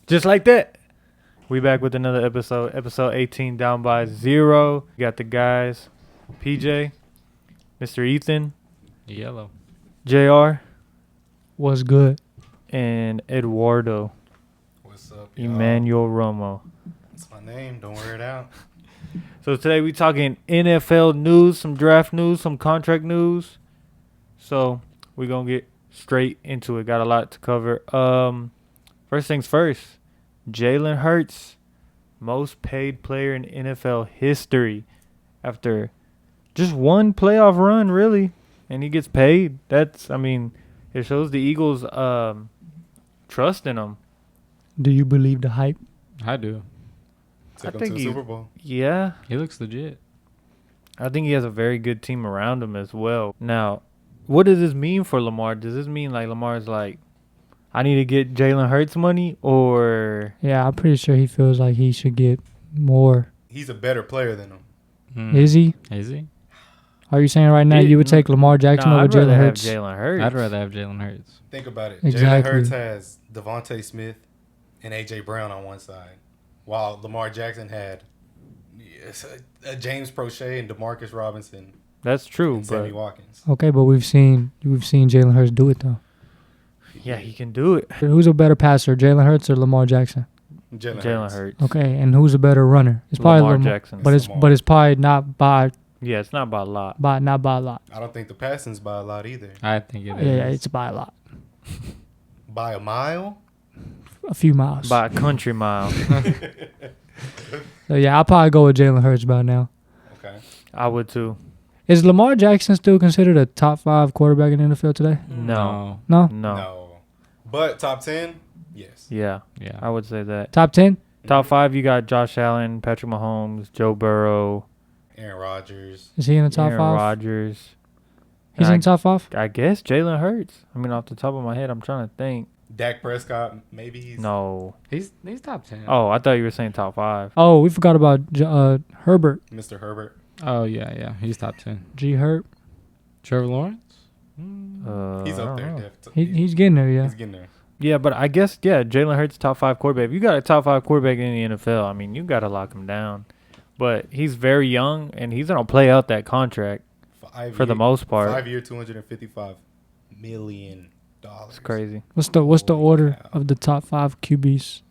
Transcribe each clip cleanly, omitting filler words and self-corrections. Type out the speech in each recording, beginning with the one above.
Just like that. We back with another episode. Episode 18, Down by 0. We got the guys, PJ, Mr. Ethan, Yellow, JR, What's good? and Eduardo, What's up, y'all? Emmanuel Romo. That's my name. Don't wear it out. So today we talking NFL news, some draft news, some contract news. So we're going to get straight into it. Got a lot to cover. First things first. Jalen Hurts, most paid player in NFL history after just one playoff run, really, and he gets paid. It shows the Eagles trust in him. Do you believe the hype? I do. Took him think to the he- Super Bowl. Yeah, He looks legit. I think he has a very good team around him as well. Now, what does this mean for Lamar? Does this mean like Lamar's like, I need to get Jalen Hurts money, or Yeah, I'm pretty sure he feels like he should get more. He's a better player than him. Is he? Is he? Are you saying right now you would take Lamar Jackson nah, over I'd rather Jalen have Hurts? Jalen Hurts. I'd rather have Jalen Hurts. Think about it. Exactly. Jalen Hurts has Devontae Smith and A.J. Brown on one side, while Lamar Jackson had a James Prochet and DeMarcus Robinson That's true, and Sammy but Watkins. Okay, but we've seen Jalen Hurts do it though. yeah, he can do it. Who's a better passer, Jalen Hurts or Lamar Jackson? Jalen Hurts. Okay, and who's a better runner? It's probably Lamar Lamar Jackson. but it's probably not by Yeah, it's not by a lot. not by a lot. I don't think the passing's by a lot either. I think it is. Yeah, it's by a lot, By a mile? a few miles. By a country mile. So yeah, I'll probably go with Jalen Hurts by now. Okay. I would too. Is Lamar Jackson still considered a top 5 quarterback in the NFL today? No. No, No. But top 10? Yes. Yeah, Yeah. I would say that. top 10. Top 5, you got Josh Allen, Patrick Mahomes, Joe Burrow, Aaron Rodgers. Is he in the top Aaron 5? Rodgers. He's And in the top 5. I guess Jalen Hurts. I mean, off the top of my head, I'm trying to think. Dak Prescott, maybe he's... No. He's top 10. Oh, I thought you were saying top 5. Oh, we forgot about Herbert. Mr. Herbert. Oh, yeah. He's top 10. G. Herb. Trevor Lawrence? He's I up don't there. know. He's getting there, yeah. He's getting there. Yeah, but I guess, Jalen Hurts, top 5 quarterback. If you got a top 5 quarterback in the NFL, I mean, you got to lock him down. But he's very young, and he's going to play out that contract for the most part. 5-year, $255 million. It's crazy. What's the Holy order cow. of the top 5 QBs?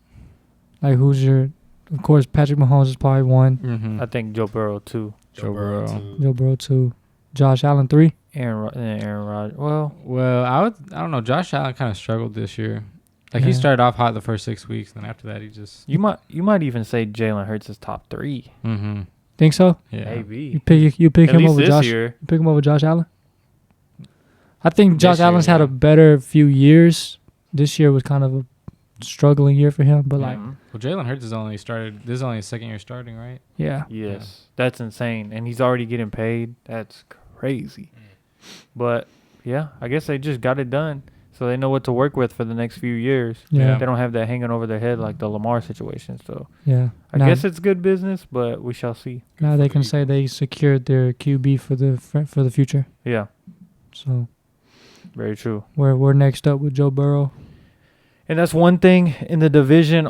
Like who's your? Of course, Patrick Mahomes is probably 1. Mm-hmm. I think Joe Burrow, 2. Joe Burrow. too. Joe Burrow 2. Josh Allen 3. Aaron Rodgers. Well, Well, I don't know. Josh Allen kind of struggled this year. Like, he Yeah. started off hot the first 6 weeks, and after that, he just... you might even say Jalen Hurts is top 3. Mm-hmm. Think so? Yeah. Maybe. You pick At him least over this Josh. year. You pick him over Josh Allen. I think This Josh year, Allen's had yeah. a better few years. This year was kind of a struggling year for him, but like, Mhm. Well, Jalen Hurts is only started... This is only his second year starting, right? yeah. Yes, that's insane, and he's already getting paid. That's crazy. But yeah, I guess they just got it done, so they know what to work with for the next few years. Yeah. They don't have that hanging over their head like the Lamar situation. So Yeah. I guess it's good business, but we shall see. now for they the can say they secured their QB for the future. Yeah, So very true. we're next up with Joe Burrow. And that's one thing in the division.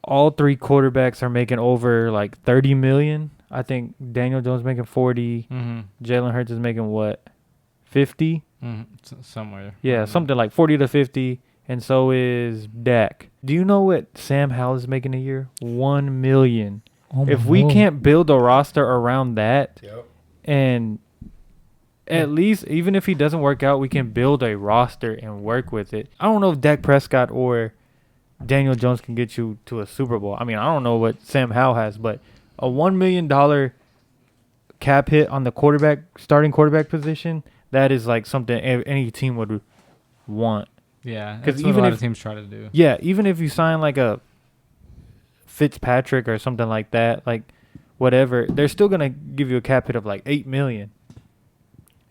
All 3 quarterbacks are making over like 30 million. I think Daniel Jones making 40. Mm-hmm. Jalen Hurts is making what, 50? Somewhere. Yeah, something like 40 to 50, and so is Dak. Do you know what Sam Howell is making a year? $1 million. Oh If my we Lord. can't build a roster around that, Yep. and at least even if he doesn't work out, we can build a roster and work with it. I don't know if Dak Prescott or Daniel Jones can get you to a Super Bowl. I mean, I don't know what Sam Howell has, but a $1 million cap hit on the starting quarterback position, that is like something any team would want. Yeah, 'Cause that's what even a lot if- of teams try to do. Yeah, even if you sign like a Fitzpatrick or something like that, like whatever, they're still gonna give you a cap hit of like $8 million.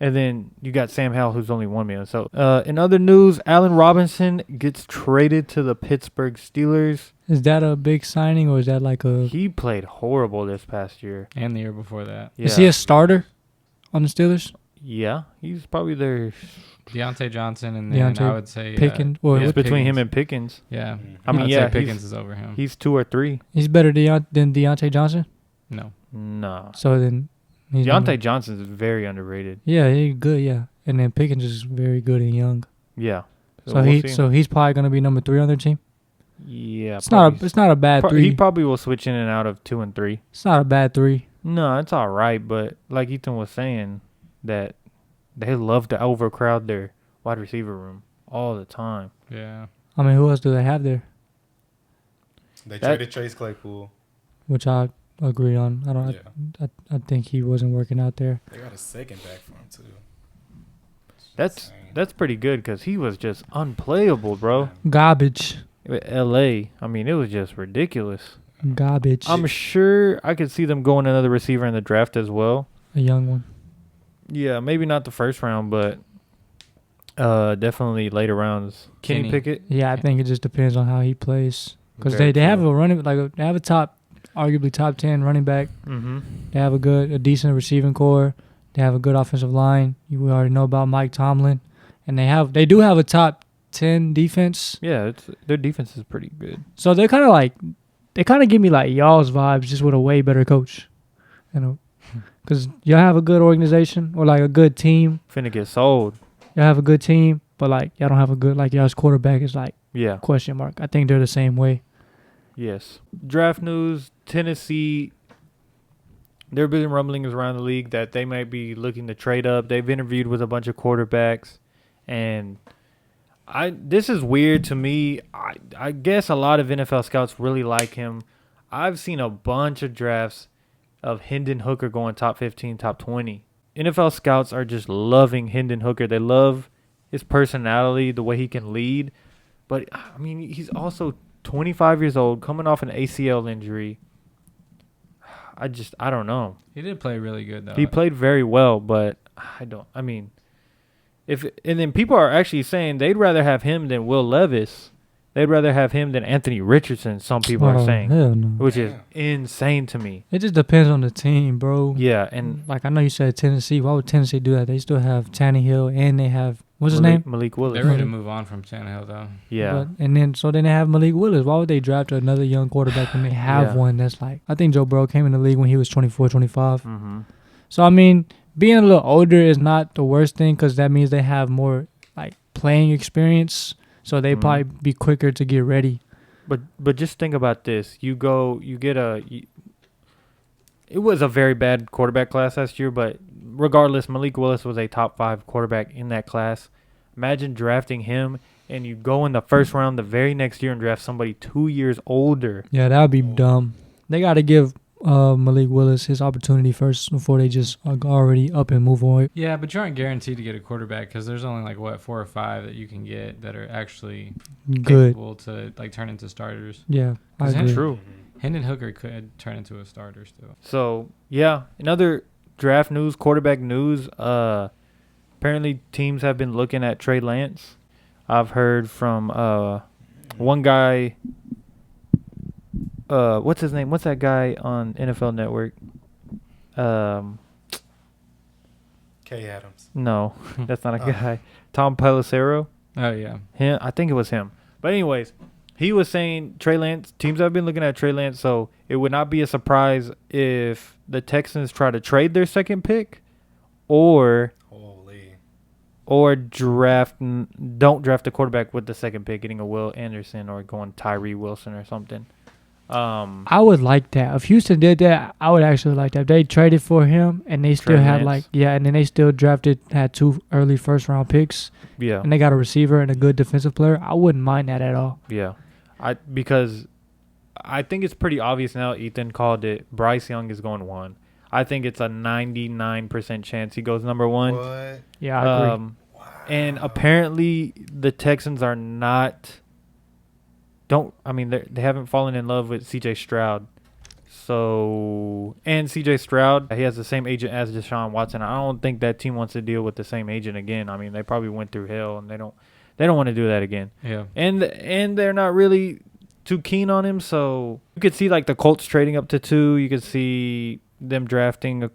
And then you got Sam Howell, who's only $1 million. So, in other news, Allen Robinson gets traded to the Pittsburgh Steelers. Is that a big signing or is that like a? He played horrible this past year. And the year before that. Yeah. Is he a starter on the Steelers? Yeah, he's probably their. Deontay Johnson, and then Deontay I would say Pickens. Well, It's with between him Pickens. and Pickens. Yeah. I mean, I'd yeah, say Pickens is over him. he's 2 or 3. he's better than Deontay Johnson. No. No, So then he's Deontay Johnson is very underrated. Yeah, he's good. Yeah, and then Pickens is very good and young. Yeah. So we'll see. he's probably gonna be number 3 on their team. Yeah, It's not a bad 3. He probably will switch in and out of 2 and 3. It's not a bad 3. No, it's all right, but like Ethan was saying, that they love to overcrowd their wide receiver room all the time. Yeah. I mean, who else do they have there? They traded Chase Claypool. Which I agree on. I don't. Yeah. I think he wasn't working out there. They got a second back for him too. That's pretty good because he was just unplayable, bro. Garbage. With LA, I mean, it was just ridiculous. Garbage. I'm sure I could see them going another receiver in the draft as well. A young one. Yeah, maybe not the first round, but definitely later rounds. Kenny Kenny. Pickett. Yeah, I think it just depends on how he plays. Because Very they have true. a running they have a arguably top 10 running back. Mm-hmm. They have a decent receiving core. They have a good offensive line. We already know about Mike Tomlin, and they do have a top 10 defense. Yeah, their defense is pretty good. So they're kind of give me like y'all's vibes, just with a way better coach. You know, because y'all have a good organization or like a good team. Finna get sold. Y'all have a good team, but like y'all don't have a good y'all's quarterback is like Yeah. question mark. I think they're the same way. Yes. Draft news, Tennessee. There have been rumblings around the league that they might be looking to trade up. They've interviewed with a bunch of quarterbacks, and this is weird to me. I guess a lot of NFL scouts really like him. I've seen a bunch of drafts of Hendon Hooker going top 15, top 20. NFL scouts are just loving Hendon Hooker. They love his personality, the way he can lead. But, I mean, he's also 25 years old, coming off an ACL injury. I don't know. He did play really good, though. He played very well, but and then people are actually saying they'd rather have him than Will Levis. They'd rather have him than Anthony Richardson, some people are saying, Hell no. which is insane to me. It just depends on the team, bro. Yeah, and Like I know you said Tennessee. Why would Tennessee do that? They still have Tannehill and they have what's his name? Malik Willis. They're ready to move on from Tannehill, though. Yeah. And then they have Malik Willis. Why would they draft another young quarterback when they have Yeah. one that's like I think Joe Burrow came in the league when he was 24, 25. Mm-hmm. So I mean, being a little older is not the worst thing because that means they have more like playing experience. So they probably be quicker to get ready. But just think about this. It was a very bad quarterback class last year, but regardless, Malik Willis was a top 5 quarterback in that class. Imagine drafting him and you go in the first round the very next year and draft somebody 2 years older. Yeah, that would be dumb. They got to give Malik Willis his opportunity first before they just are already up and move on. Yeah, but you aren't guaranteed to get a quarterback because there's only 4 or 5 that you can get that are actually Good. capable to turn into starters. Yeah, I Is that agree. True. Hendon Hooker could turn into a starter still. So, yeah, another draft news, quarterback news. Apparently teams have been looking at Trey Lance. I've heard from one guy. What's his name? What's that guy on NFL Network? Kay Adams. No, that's not a guy. Tom Pelissero. Oh, yeah. Him, I think it was him. But anyways, he was saying Trey Lance. Teams have been looking at Trey Lance, so it would not be a surprise if the Texans try to trade their second pick, or Holy. don't draft a quarterback with the second pick, getting a Will Anderson or going Tyree Wilson or something. I would like that. If Houston did that, I would actually like that. If they traded for him and they still Trey had Lance. and then they still had 2 early first round picks Yeah, and they got a receiver and a good defensive player, I wouldn't mind that at all. yeah. Because I think it's pretty obvious now. Ethan called it. Bryce Young is going 1. I think it's a 99% chance he goes number 1. What? Yeah, I agree. And apparently the Texans are not. They haven't fallen in love with C.J. Stroud. So, and C.J. Stroud, he has the same agent as Deshaun Watson. I don't think that team wants to deal with the same agent again. I mean, they probably went through hell, and they don't want to do that again. Yeah. And they're not really too keen on him. So you could see the Colts trading up to 2. You could see them drafting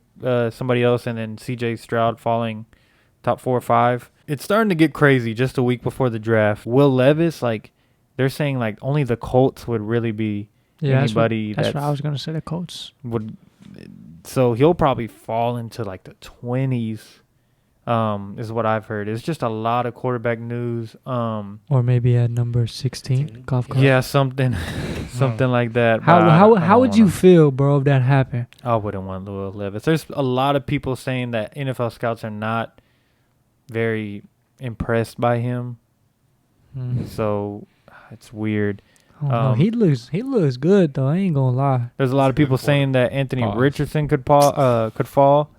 somebody else, and then C.J. Stroud falling top 4 or 5. It's starting to get crazy just a week before the draft. Will Levis, like, they're saying, like, only the Colts would really be anybody that's what I was going to say, the Colts. So he'll probably fall into, like, the 20s, is what I've heard. It's just a lot of quarterback news. Or maybe at number 16, golf club. Yeah, something like that. How would you feel, bro, if that happened? I wouldn't want Will Levis. There's a lot of people saying that NFL scouts are not very impressed by him. So it's weird. He looks good though. I ain't gonna lie. There's a lot of people saying that Anthony Richardson could fall.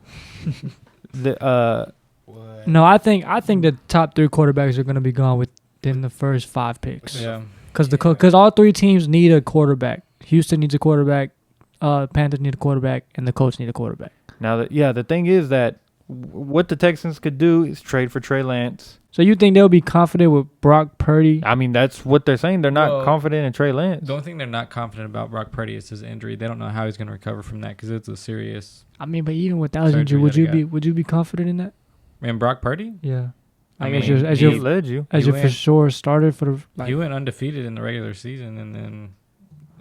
No, I think the top 3 quarterbacks are gonna be gone within the first 5 picks. Yeah. Because all 3 teams need a quarterback. Houston needs a quarterback. Panthers need a quarterback, and the Colts need a quarterback. Now the thing is that what the Texans could do is trade for Trey Lance. So you think they'll be confident with Brock Purdy? I mean, that's what they're saying. They're not confident in Trey Lance. The only thing they're not confident about Brock Purdy is his injury. They don't know how he's going to recover from that because it's a serious. I mean, but even without his injury, would you be confident in that? Man, Brock Purdy? Yeah. I mean, he led you. As your for sure starter for the. He went undefeated in the regular season, and then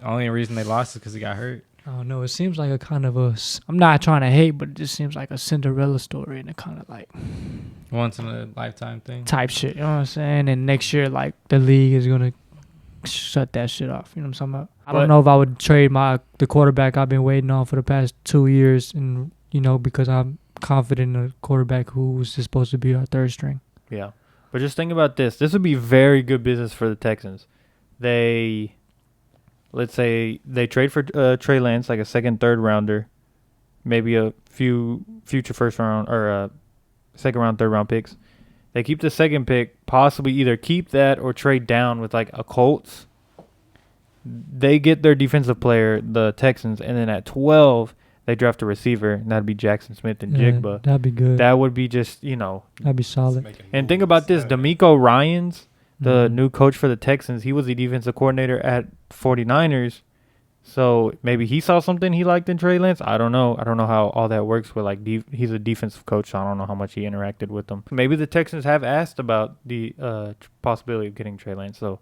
the only reason they lost is because he got hurt. Oh no, it seems like a kind of a. I'm not trying to hate, but it just seems like a Cinderella story and a kind of like once in a lifetime thing type shit. You know what I'm saying? And next year, like the league is gonna shut that shit off. You know what I'm talking about? I don't know if I would trade the quarterback I've been waiting on for the past 2 years, and because I'm confident in a quarterback who was just supposed to be our 3rd string. Yeah, but just think about this. This would be very good business for the Texans. Let's say they trade for Trey Lance, like a 2nd, 3rd rounder, maybe a few future 1st round or 2nd round, 3rd round picks. They keep the 2nd pick, possibly either keep that or trade down with like a Colts. They get their defensive player, the Texans, and then at 12 they draft a receiver, and that'd be Jackson Smith and Jigba. That'd be good. That would be just that'd be solid. And think about this: D'Amico Ryans, the new coach for the Texans, he was the defensive coordinator at 49ers. So maybe he saw something he liked in Trey Lance. I don't know. I don't know how all that works with like he's a defensive coach, so I don't know how much he interacted with them. Maybe the Texans have asked about the possibility of getting Trey Lance. So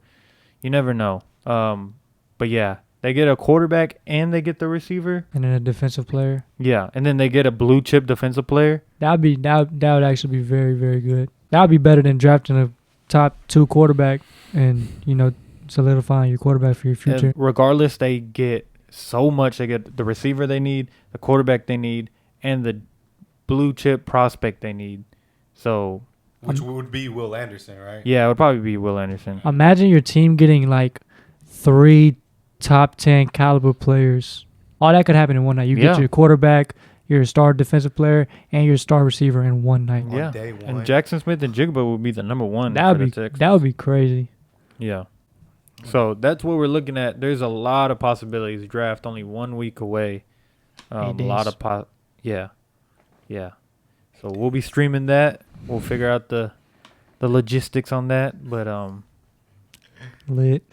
you never know. But yeah, they get a quarterback and they get the receiver and then a defensive player. Yeah, and then they get a blue chip defensive player. That would actually be very, very good. That would be better than drafting a top 2 quarterback and solidifying your quarterback for your future. And regardless, they get so much. They get the receiver they need, the quarterback they need, and the blue chip prospect they need. So, which would be Will Anderson, right? Yeah, it would probably be Will Anderson. Imagine your team getting like 3 top 10 caliber players. All that could happen in one night. You get your quarterback, your star defensive player, and your star receiver in one night. Yeah, day one. And Jackson Smith and Jigba would be the number 1. That would be crazy. Yeah. So that's what we're looking at. There's a lot of possibilities. Draft only 1 week away. A lot of yeah. So we'll be streaming that. We'll figure out the logistics on that. But lit.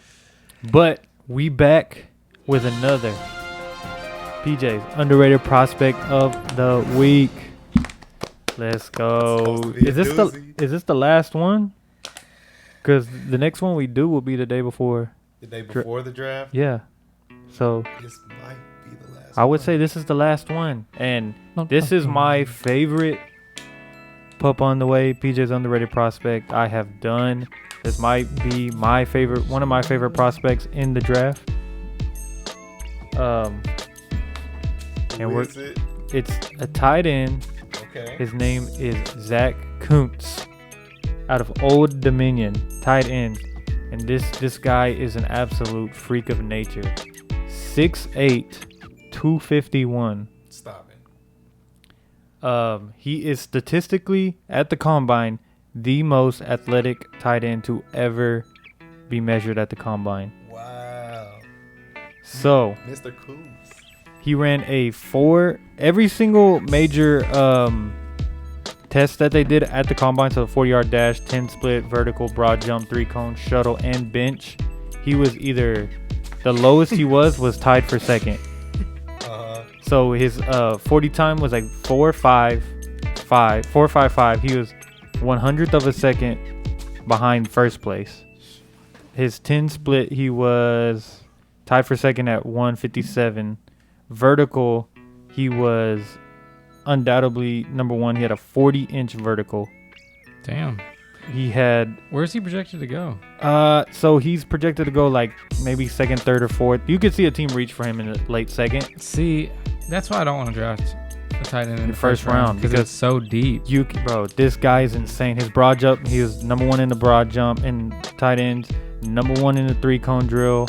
But we back with another PJ's underrated prospect of the week. Let's go. Is this the last one? Because the next one we do will be the day before. The day before the draft? Yeah. So this might be the last I would say this is the last one. And this is my favorite pup on the way, PJ's underrated prospect I have done. This might be one of my favorite prospects in the draft. It's a tight end. Okay. His name is Zach Kuntz. Out of Old Dominion, tight end. And this guy is an absolute freak of nature. 6'8", 251. Stop it. He is statistically, at the combine, the most athletic tight end to ever be measured at the combine. Wow. So, Mr. Coons. He ran every single major test that they did at the combine, so the 40-yard dash, 10 split, vertical, broad jump, 3-cone, shuttle, and bench. He was either the lowest he was tied for second. So his 40 time was like 4.55. He was 100th of a second behind first place. His 10 split, he was tied for second at 157. Vertical, he was undoubtedly number one. He had a 40-inch vertical. Damn. He had... Where's he projected to go? So he's projected to go like maybe second, third, or fourth. You could see a team reach for him in the late second. See, that's why I don't want to draft a tight end in the first round because it's so deep. Bro, this guy is insane. His broad jump, he was number one in the broad jump and tight ends, number one in the 3-cone drill,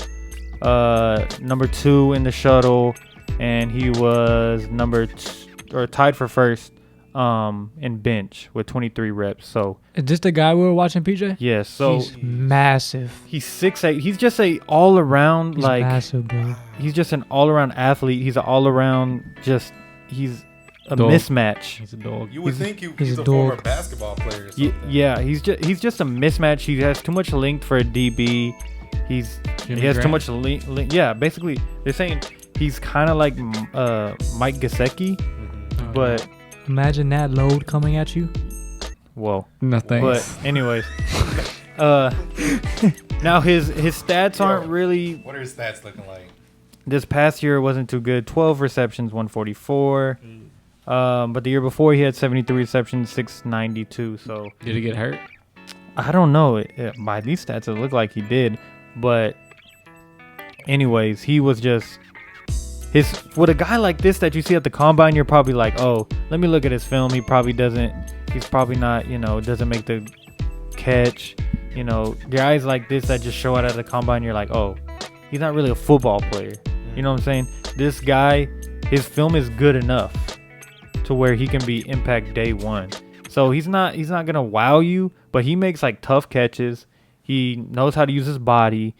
number 2 in the shuttle, and he was tied for first in bench with 23 reps. So is this the guy we were watching, PJ? yes, so he's massive. he's 6'8". He's just a all around He's like massive, bro. he's just an all around athlete. He's an all around he's a Dog. mismatch. He's a dog. You would think he's he's a a former dog. basketball player or something. Yeah, he's just a mismatch. He has too much length for a DB. He Jimmy has too Grant. much length. Yeah, basically they're saying he's kind of like Mike Gesicki, Mhm. but Imagine that load coming at you. whoa. No thanks. But anyways, now his stats aren't really. What are his stats looking like? This past year wasn't too good. 12 receptions, 144. But the year before he had 73 receptions, 692. So Did he get hurt? I don't know. By these stats, it looked like he did. But anyways, he was just with a guy like this that you see at the combine, you're probably like, oh, let me look at his film. He's probably not, doesn't make the catch. Guys like this that just show out at the combine, you're like, oh, he's not really a football player. You know what I'm saying? This guy, his film is good enough to where he can be impact day one. So he's not gonna wow you, but he makes like tough catches. He knows how to use his body.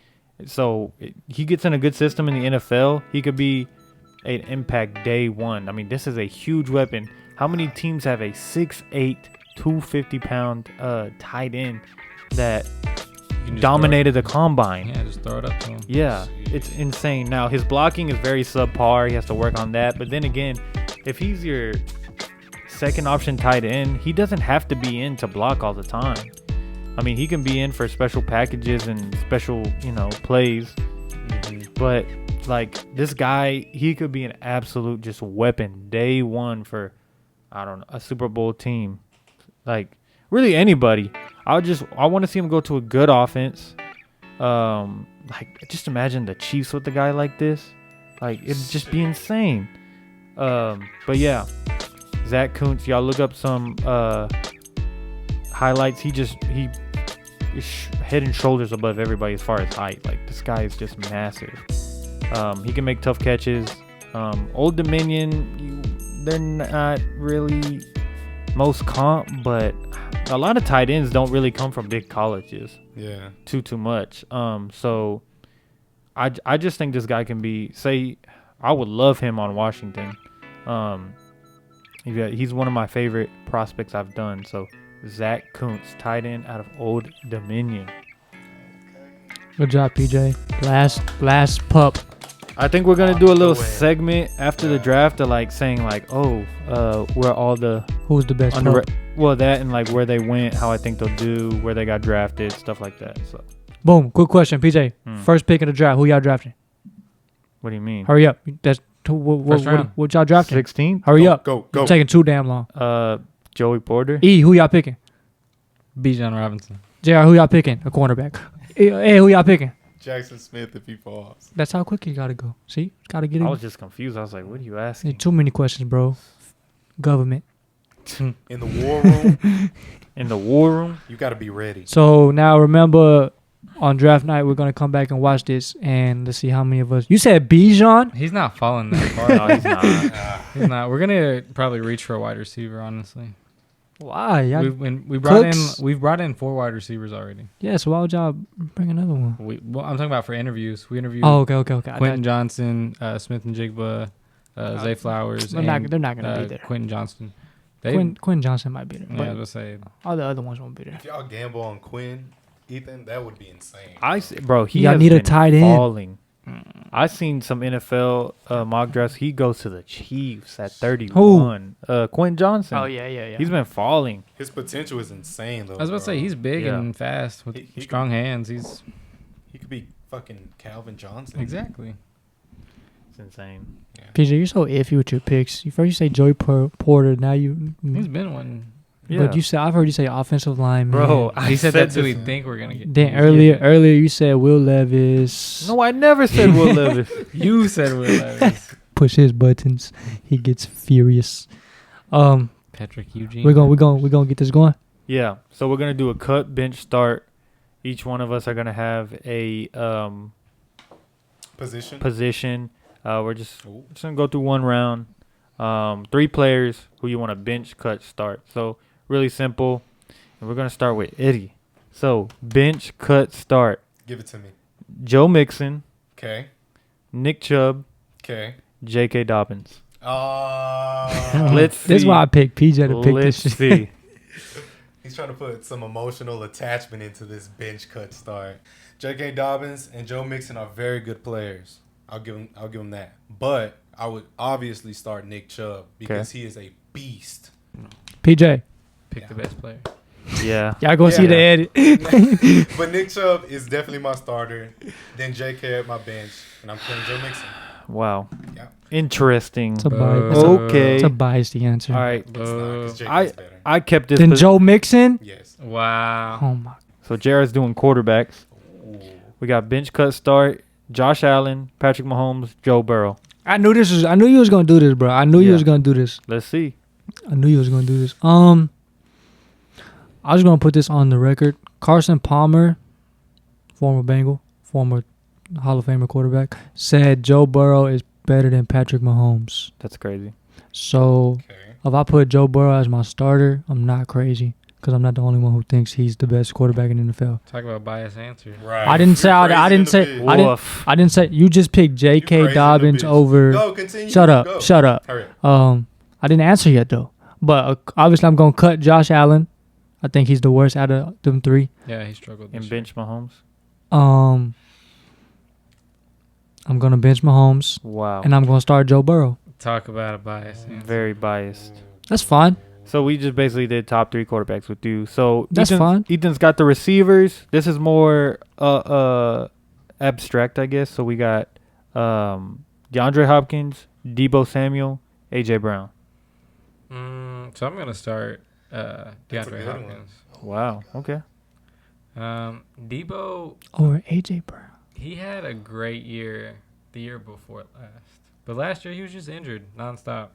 So he gets in a good system in the NFL. He could be an impact day one. I mean, this is a huge weapon. How many teams have a 6'8", 250-pound tight end that You can just dominated the combine? Yeah, just throw it up to him. Yeah, it's insane. Now, his blocking is very subpar. He has to work on that. But then again, if he's your second option tight end, he doesn't have to be in to block all the time. I mean, he can be in for special packages and special, plays. Mm-hmm. But, like, this guy, he could be an absolute just weapon day one for, I don't know, a Super Bowl team. Like, really anybody. I want to see him go to a good offense. Like, just imagine the Chiefs with a guy like this. Like, it'd just be insane. But yeah, Zach Kuntz, y'all look up some highlights. He is head and shoulders above everybody as far as height. Like, this guy is just massive. He can make tough catches. Old Dominion, they're not really most comp, but a lot of tight ends don't really come from big colleges. Yeah. Too much. So I just think this guy can be, I would love him on Washington. He's one of my favorite prospects I've done. So Zach Kuntz, tight end out of Old Dominion. Good job, PJ. Last pup. I think we're gonna do a little Go ahead. segment after the draft of like saying like, where all the Who's the best under pup? well that and like where they went, how I think they'll do, where they got drafted, stuff like that. So Boom. Quick question, PJ. First pick in the draft. Who y'all drafting? what do you mean? Hurry up. That's First round. what y'all drafting? 16? Hurry up. Go. You're taking too damn long. Joey Porter. Who y'all picking? Bijan Robinson. JR, who y'all picking? A cornerback. Hey, who y'all picking? Jackson Smith if he falls. That's how quick you gotta go. See? Gotta get I it. was just confused. I was like, what are you asking? Too many questions, bro. Government. In the war room, In the war room? you got to be ready. So now remember, on draft night, we're gonna come back and watch this, and let's see how many of us. You said Bijan? He's not falling that far. No, he's not. He's not. We're gonna probably reach for a wide receiver. Honestly, Why? Y'all, we've brought in 4 wide receivers already. yeah. So why would y'all bring another one? I'm talking about for interviews. We interviewed Oh, okay. Quentin Johnson, Smith and Jigba, Zay Flowers. They're not gonna be there. Quentin Johnston. Quinn Johnson might be there, Yeah, but I was gonna say. all the other ones won't be there. If y'all gamble on Quinn, Ethan, that would be insane. Bro, he Y'all has need a been tight end. falling. I seen some NFL mock drafts. He goes to the Chiefs at 31. Quentin Johnson. Oh yeah. He's been falling. His potential is insane, though. I was about to say he's big Yeah. and fast with He strong hands. He's He could be fucking Calvin Johnson. exactly. It's insane. PJ, you're so iffy with your picks. First you say Joey Porter, now you. He's been one. Yeah. But I've heard you say offensive line, Bro, He said that's who we this- think we're gonna get. Then he's earlier you said Will Levis. No, I never said Will Levis. You said Will Levis. Push his buttons. He gets furious. Patrick Eugene. We're gonna get this going. Yeah. So we're gonna do a cut bench start. Each one of us are gonna have a Position. We're just gonna go through one round. 3 players who you want to bench, cut, start. So really simple. And we're gonna start with Eddie. So bench, cut, start. Give it to me. Joe Mixon, Okay. Nick Chubb, Okay. J.K. Dobbins. Let's see. This is why I picked PJ to pick Let's this shit. see. He's trying to put some emotional attachment into this bench cut start. J.K. Dobbins and Joe Mixon are very good players. I'll give him that. But I would obviously start Nick Chubb because he is a beast. PJ, Pick the best player. Yeah. y'all go see the edit. But Nick Chubb is definitely my starter. Then J.K. at my bench, and I'm playing Joe Mixon. Wow. Yeah. Interesting. It's a Okay. It's a biased answer. All right. It's not, 'cause J.K.'s I better. I kept this. Then Joe Mixon. Yes. Wow. Oh my. So Jared's doing quarterbacks. Ooh. We got bench cut start. Josh Allen, Patrick Mahomes, Joe Burrow. I knew you was gonna do this, bro. I knew you Yeah. was gonna do this. Let's see. I knew you was gonna do this. I was gonna put this on the record. Carson Palmer, former Bengal, former Hall of Famer quarterback, said Joe Burrow is better than Patrick Mahomes. That's crazy. So Okay. if I put Joe Burrow as my starter, I'm not crazy because I'm not the only one who thinks he's the best quarterback in the NFL. Talk about biased answers. Right. I didn't say You're I crazy didn't in the say bitch. I didn't Woof. I didn't say you just picked You crazy J.K. in the Dobbins bitch. over. Go, continue. Shut up. Go. Shut up. Hurry up. I didn't answer yet though. But obviously I'm gonna cut Josh Allen. I think he's the worst out of them 3. Yeah, he struggled. And This year. bench Mahomes. I'm gonna bench Mahomes Wow. and I'm gonna start Joe Burrow. Talk about a biased answer. Very biased. That's fine. So we just basically did top 3 quarterbacks with you. So That's fine. Ethan's got the receivers. This is more abstract, I guess. So we got DeAndre Hopkins, Debo Samuel, AJ Brown. So I'm gonna start That's a DeAndre good one. Hopkins. Wow. Okay. Debo, Or AJ Brown. he had a great year the year before last, but last year he was just injured nonstop,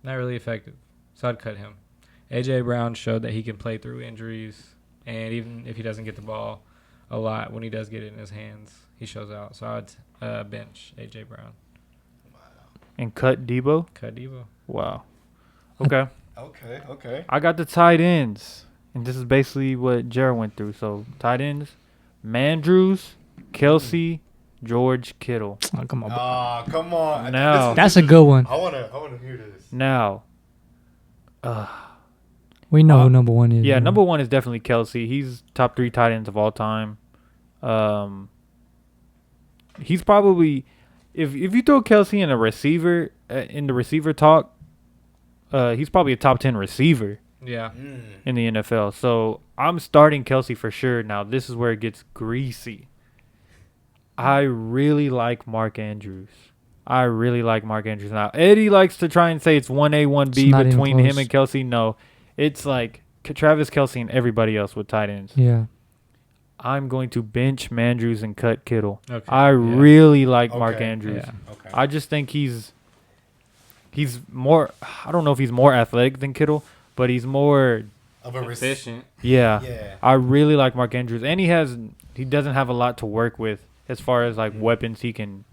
not really effective. So I'd cut him. AJ Brown showed that he can play through injuries, and even if he doesn't get the ball a lot, when he does get it in his hands, he shows out. So I'd bench AJ Brown. And cut Debo. Cut Debo. Wow. Okay. Okay. I got the tight ends. And this is basically what Jared went through. So tight ends, Mandrews, Kelsey, George Kittle. Oh, come on. Come on. Now- That's a good one. I wanna hear this. Now, We know who number 1 is. yeah, bro. number 1 is definitely Kelsey. He's top 3 tight ends of all time. He's probably, if you throw Kelsey in a receiver, in the receiver talk, he's probably a top 10 receiver Yeah. in the NFL. So I'm starting Kelsey for sure. Now this is where it gets greasy. I really like Mark Andrews. Now Eddie likes to try and say it's 1A, 1B It's not even between him close. and Kelsey. No, it's like Travis Kelsey and everybody else with tight ends. Yeah. I'm going to bench Mandrews and cut Kittle. Okay. I Yeah. really like Mark Okay. Andrews. Yeah. Okay. I just think he's more. I don't know if he's more athletic than Kittle, but he's more. Of a Efficient. Yeah, Yeah. I really like Mark Andrews, and he doesn't have a lot to work with as far as like weapons he can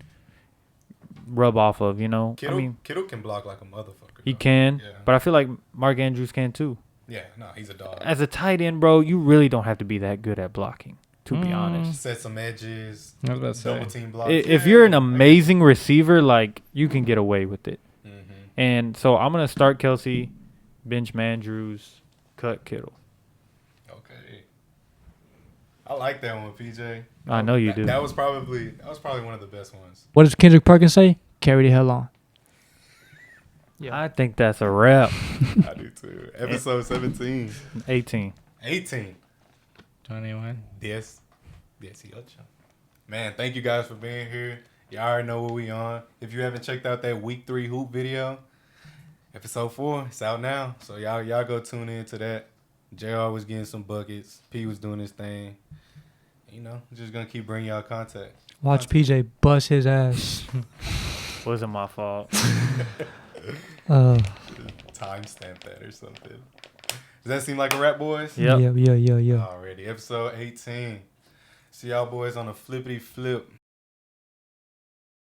rub off of. You know, Kittle, I mean, Kittle can block like a motherfucker. he though. can, Yeah. but I feel like Mark Andrews can too. Yeah. No, he's a dog. As a tight end, bro, you really don't have to be that good at blocking, to be honest. Set some edges. I was about to say. Double team block. If you're an amazing receiver, like you can get away with it. And so I'm gonna start Kelsey, bench Mandrews, cut Kittle. Okay. I like that one, PJ. I know you do. That was probably one of the best ones. What does Kendrick Perkins say? Carry the hell on. Yeah. I think that's a wrap. I do too. Episode 17. 18. 18. 21. Yes. Man, thank you guys for being here. Y'all already know what we on. If you haven't checked out that week 3 hoop video, episode 4, it's out now. So y'all go tune in to that. JR was getting some buckets. P was doing his thing. You know, just gonna keep bringing y'all content. Watch PJ bust his ass. Wasn't my fault. Timestamp that or something. Does that seem like a wrap, boys? Yep. Yeah. Already. Episode 18. See y'all boys on a flippity flip.